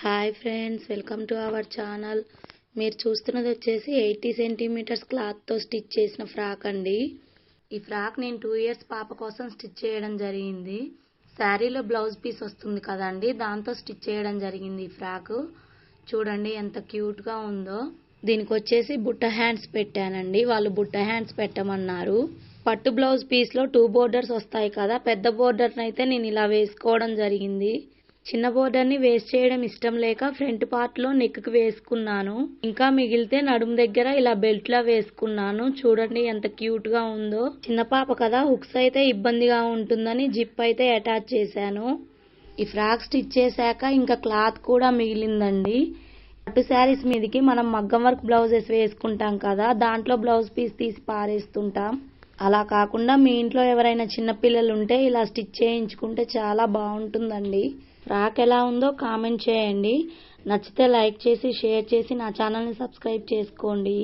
Hi friends, welcome to our channel. మీరు చూస్తున్నది వచ్చేసి 80 సెంటీమీటర్స్ క్లాత్తో స్టిచ్ చేసిన ఫ్రాక్ అండి. ఈ ఫ్రాక్ నేను 2 ఇయర్స్ పాప కోసం స్టిచ్ చేయడం జరిగింది. శారీలో బ్లౌజ్ పీస్ వస్తుంది కదండి, దాంతో స్టిచ్ చేయడం జరిగింది. ఈ ఫ్రాక్ చూడండి ఎంత క్యూట్గా ఉందో. దీనికి వచ్చేసి బుట్ట హ్యాండ్స్ పెట్టానండి, వాళ్ళు బుట్ట హ్యాండ్స్ పెట్టమన్నారు. పట్టు బ్లౌజ్ పీస్లో 2 బోర్డర్స్ వస్తాయి కదా, పెద్ద బోర్డర్ని అయితే నేను ఇలా వేసుకోవడం జరిగింది. చిన్న బోర్డర్ని వేస్ట్ చేయడం ఇష్టం లేక ఫ్రంట్ పార్ట్లో నెక్కి వేసుకున్నాను. ఇంకా మిగిలితే నడుము దగ్గర ఇలా బెల్ట్లా వేసుకున్నాను. చూడండి ఎంత క్యూట్గా ఉందో. చిన్న పాప కదా, హుక్స్ అయితే ఇబ్బందిగా ఉంటుందని జిప్ అయితే అటాచ్ చేశాను. ఈ ఫ్రాక్ స్టిచ్ చేశాక ఇంకా క్లాత్ కూడా మిగిలిందండి. పట్టు శారీస్ మీదకి మనం మగ్గం వర్క్ బ్లౌజెస్ వేసుకుంటాం కదా, దాంట్లో బ్లౌజ్ పీస్ తీసి పారేస్తుంటాం. అలా కాకుండా మీ ఇంట్లో ఎవరైనా చిన్నపిల్లలు ఉంటే ఇలా స్టిచ్ చేయించుకుంటే చాలా బాగుంటుందండి. ఫ్రాక్ ఎలా ఉందో కామెంట్ చేయండి. నచ్చితే లైక్ చేసి షేర్ చేసి నా ఛానల్ని సబ్స్క్రైబ్ చేసుకోండి.